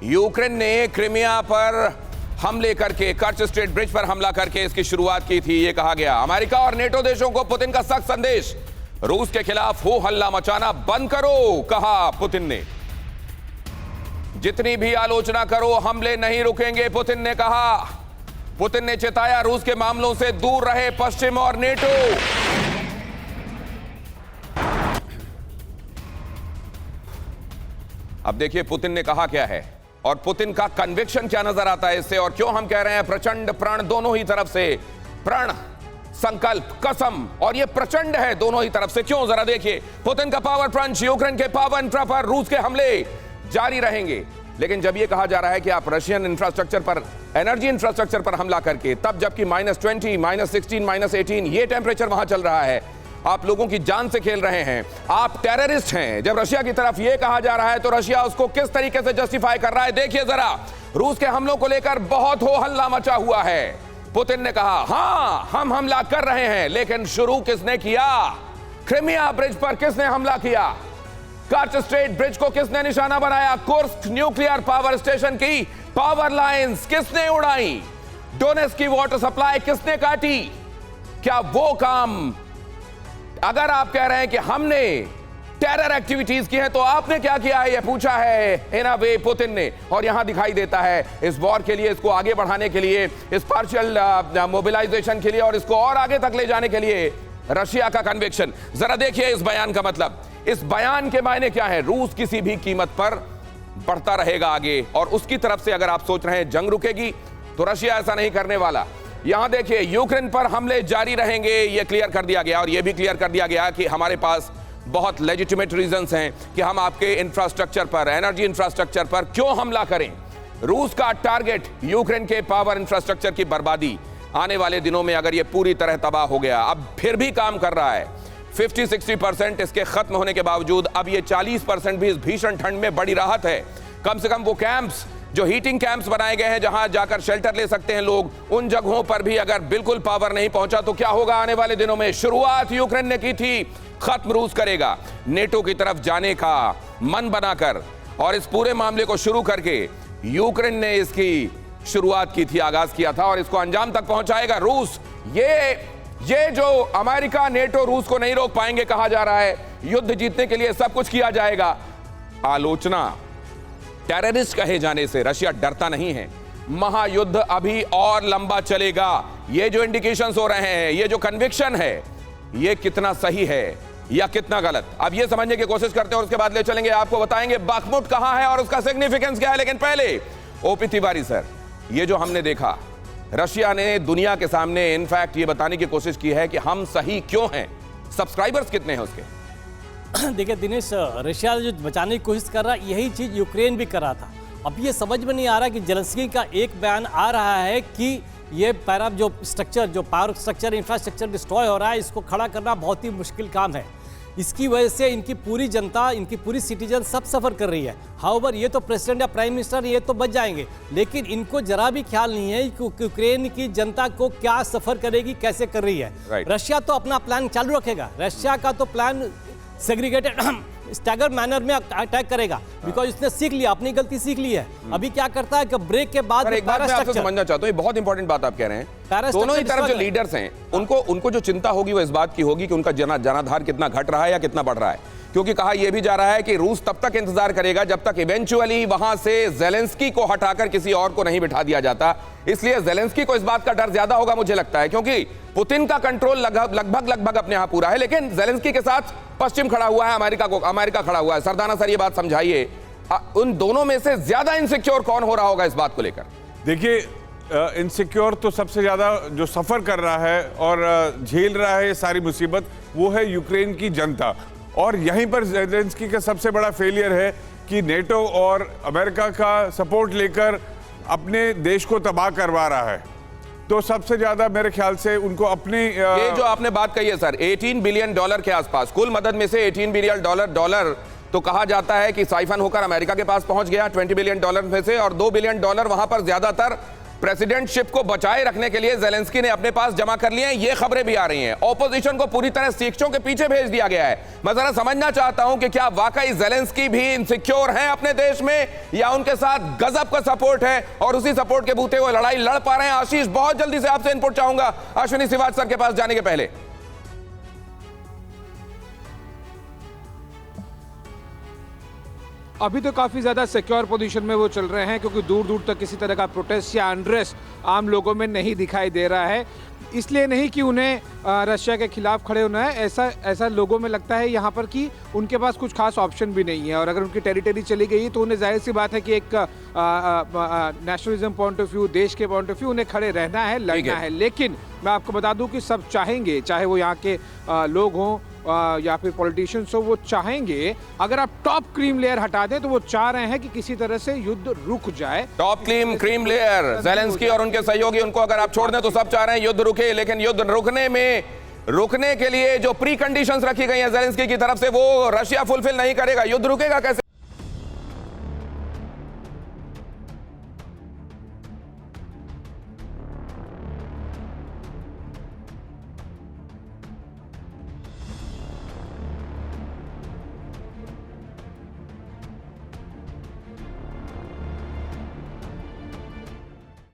Ukraine ने Crimea पर हमले करके कर्च स्ट्रेट ब्रिज पर हमला करके इसकी शुरुआत की थी। ये कहा गया अमेरिका और नेटो देशों को पुतिन का सख्त संदेश, रूस के खिलाफ हो हल्ला मचाना बंद करो, कहा पुतिन ने। जितनी भी आलोचना करो हमले नहीं रुकेंगे, पुतिन ने कहा। पुतिन ने चेताया रूस के मामलों से दूर रहे पश्चिम और नेटो। अब देखिए पुतिन ने कहा क्या है और पुतिन का कन्विक्शन क्या नजर आता है इससे, और क्यों हम कह रहे हैं प्रचंड प्रण दोनों ही तरफ से, प्रण, संकल्प, कसम, और ये प्रचंड है दोनों ही तरफ से। क्यों, जरा देखिए। पुतिन का पावर पंच, यूक्रेन के पावर इंफ्रा पर रूस के हमले जारी रहेंगे। लेकिन जब ये कहा जा रहा है कि आप रशियन इंफ्रास्ट्रक्चर पर, एनर्जी इंफ्रास्ट्रक्चर पर हमला करके, तब जबकि -20, -16, -18 ये टेम्परेचर वहां चल रहा है, आप लोगों की जान से खेल रहे हैं, आप टेररिस्ट हैं। जब रशिया की तरफ यह कहा जा रहा है तो रशिया उसको किस तरीके से जस्टिफाई कर रहा है, देखिए जरा। रूस के हमलों को लेकर बहुत हो हल्ला मचा हुआ है। पुतिन ने कहा हां हम हमला कर रहे हैं, लेकिन शुरू किसने किया? क्रीमिया ब्रिज पर किसने हमला किया? कर्च स्ट्रेट ब्रिज को किसने निशाना बनाया? कुर्स्क न्यूक्लियर पावर स्टेशन की पावर लाइंस किसने उड़ाई? डोनेट्स्क की वाटर सप्लाई किसने काटी? क्या वो काम, अगर आप कह रहे हैं कि हमने टेरर एक्टिविटीज की हैं, तो आपने क्या किया है, यह पूछा है इन अ वे पुतिन ने। और यहां दिखाई देता है इस वॉर के लिए, इसको आगे बढ़ाने के लिए, इस पार्शियल मोबिलाइजेशन के लिए और इसको और आगे तक ले जाने के लिए रशिया का कन्विक्शन। जरा देखिए इस बयान का मतलब, इस बयान के मायने क्या है। रूस किसी भी कीमत पर बढ़ता रहेगा आगे, और उसकी तरफ से अगर आप सोच रहे हैं जंग रुकेगी, तो रशिया ऐसा नहीं करने वाला। यहां देखिए यूक्रेन पर हमले जारी रहेंगे, यह क्लियर कर दिया गया, और यह भी क्लियर कर दिया गया कि हमारे पास बहुत लेजिटिमेट रीजंस हैं कि हम आपके इंफ्रास्ट्रक्चर पर, एनर्जी इंफ्रास्ट्रक्चर पर क्यों हमला करें। रूस का टारगेट यूक्रेन के पावर इंफ्रास्ट्रक्चर की बर्बादी। आने वाले दिनों में अगर यह पूरी तरह तबाह हो गया, अब फिर भी काम कर रहा है 50-60% इसके खत्म होने के बावजूद, अब ये 40% भी इस भीषण ठंड में बड़ी राहत है। कम से कम वो कैंप्स, जो हीटिंग कैंप्स बनाए गए हैं जहां जाकर शेल्टर ले सकते हैं लोग, उन जगहों पर भी अगर बिल्कुल पावर नहीं पहुंचा तो क्या होगा आने वाले दिनों में। शुरुआत यूक्रेन ने की थी, खत्म रूस करेगा। नेटो की तरफ जाने का मन बनाकर और इस पूरे मामले को शुरू करके यूक्रेन ने इसकी शुरुआत की थी, आगाज किया था, और इसको अंजाम तक पहुंचाएगा रूस। ये जो अमेरिका, नेटो रूस को नहीं रोक पाएंगे कहा जा रहा है। युद्ध जीतने के लिए सब कुछ किया जाएगा। आलोचना टेररिस्ट कहे जाने से रशिया डरता नहीं है। महायुद्ध अभी और लंबा चलेगा। ये जो इंडिकेशंस हो रहे हैं, ये जो कन्विक्शन है, ये कितना सही है या कितना गलत, अब ये समझने की कोशिश करते हैं और उसके बाद ले चलेंगे, आपको बताएंगे बाखमुट कहां है और उसका सिग्निफिकेंस क्या है। लेकिन पहले ओपी तिवारी सर, ये जो हमने देखा, रशिया ने दुनिया के सामने इनफैक्ट ये बताने की कोशिश की है कि हम सही क्यों हैं। सब्सक्राइबर्स कितने हैं उसके? देखिए दिनेश, रशिया जो बचाने की कोशिश कर रहा है, यही चीज़ यूक्रेन भी कर रहा था। अब ये समझ में नहीं आ रहा कि जेलेंस्की का एक बयान आ रहा है कि ये पैरा जो स्ट्रक्चर, जो पावर स्ट्रक्चर, इंफ्रास्ट्रक्चर डिस्ट्रॉय हो रहा है, इसको खड़ा करना बहुत ही मुश्किल काम है। इसकी वजह से इनकी पूरी जनता, इनकी पूरी सिटीजन सब सफ़र कर रही है। हाउएवर ये तो प्रेसिडेंट या प्राइम मिनिस्टर ये तो बच जाएंगे, लेकिन इनको जरा भी ख्याल नहीं है कि यूक्रेन की जनता को क्या सफ़र करेगी, कैसे कर रही है। रशिया तो अपना प्लान चालू रखेगा। रशिया का तो प्लान सेग्रीगेटेड स्टैगर मैनर में अटैक करेगा, बिकॉज इसने सीख लिया, अपनी गलती सीख ली है। अभी क्या करता है कि ब्रेक के बाद एक बात मैं आपसे समझना चाहता हूं, ये बहुत इंपॉर्टेंट बात आप कह रहे हैं। दोनों ही तरफ जो लीडर्स हैं, उनको जो चिंता होगी वो इस बात की होगी कि उनका जनाधार कितना घट रहा है या कितना बढ़ रहा है। क्योंकि कहा यह भी जा रहा है कि रूस तब तक इंतजार करेगा जब तक इवेंचुअली वहां से जेलेंस्की को हटाकर किसी और को नहीं बिठा दिया जाता। इसलिए जेलेंस्की को इस बात का डर ज्यादा होगा मुझे लगता है, क्योंकि पुतिन का कंट्रोल लगभग अपने यहां पूरा है, लेकिन जेलेंस्की के साथ पश्चिम खड़ा हुआ है, अमेरिका खड़ा हुआ है। सरदाना सर ये बात समझाइए, उन दोनों में से ज्यादा इनसिक्योर कौन हो रहा होगा इस बात को लेकर? देखिए, इनसिक्योर तो सबसे ज्यादा जो सफर कर रहा है और झेल रहा है ये सारी मुसीबत, वो है यूक्रेन की जनता। और यहीं पर जेलेंस्की का सबसे बड़ा फेलियर है कि नेटो और अमेरिका का सपोर्ट लेकर अपने देश को तबाह करवा रहा है। तो सबसे ज्यादा मेरे ख्याल से उनको अपनी ये जो आपने बात कही है सर, $18 बिलियन के आसपास कुल मदद में से $18 बिलियन तो कहा जाता है कि साइफन होकर अमेरिका के पास पहुंच गया $20 बिलियन में से, और $2 बिलियन वहां पर ज्यादातर प्रेसिडेंटशिप को बचाए रखने के लिए जेलेंस्की ने अपने पास जमा कर लिए हैं, ये खबरें भी आ रही हैं। ऑपोजिशन को पूरी तरह सीखों के पीछे भेज दिया गया है। मैं जरा समझना चाहता हूं कि क्या वाकई जेलेंस्की भी इनसिक्योर हैं अपने देश में, या उनके साथ गजब का सपोर्ट है और उसी सपोर्ट के बूते वो लड़ाई लड़ पा रहे हैं। आशीष, बहुत जल्दी से आपसे इनपुट चाहूंगा अश्विनी सिवाच सर के पास जाने के पहले। अभी तो काफ़ी ज़्यादा सिक्योर पोजीशन में वो चल रहे हैं, क्योंकि दूर दूर तक किसी तरह का प्रोटेस्ट या अनरेस्ट आम लोगों में नहीं दिखाई दे रहा है। इसलिए नहीं कि उन्हें रशिया के खिलाफ खड़े होना है, ऐसा लोगों में लगता है यहाँ पर कि उनके पास कुछ खास ऑप्शन भी नहीं है। और अगर उनकी टेरिटरी चली गई तो उन्हें जाहिर सी बात है कि एक नेशनलिज्म पॉइंट ऑफ व्यू, देश के पॉइंट ऑफ व्यू, उन्हें खड़े रहना है, लड़ना है। लेकिन मैं आपको बता दूं कि सब चाहेंगे, चाहे वो यहाँ के लोग हों या फिर पॉलिटिशियंस हो, वो चाहेंगे अगर आप टॉप क्रीम लेयर हटा दें तो वो चाह रहे हैं कि किसी तरह से युद्ध रुक जाए। टॉप क्रीम लेयर जेलेंस्की और उनके सहयोगी, उनको अगर आप छोड़ दें तो सब चाह रहे हैं युद्ध रुके, लेकिन युद्ध रुकने के लिए जो प्री कंडीशंस रखी गई हैं जेलेंस्की की तरफ से, वो रशिया फुलफिल नहीं करेगा। युद्ध रुकेगा कैसे?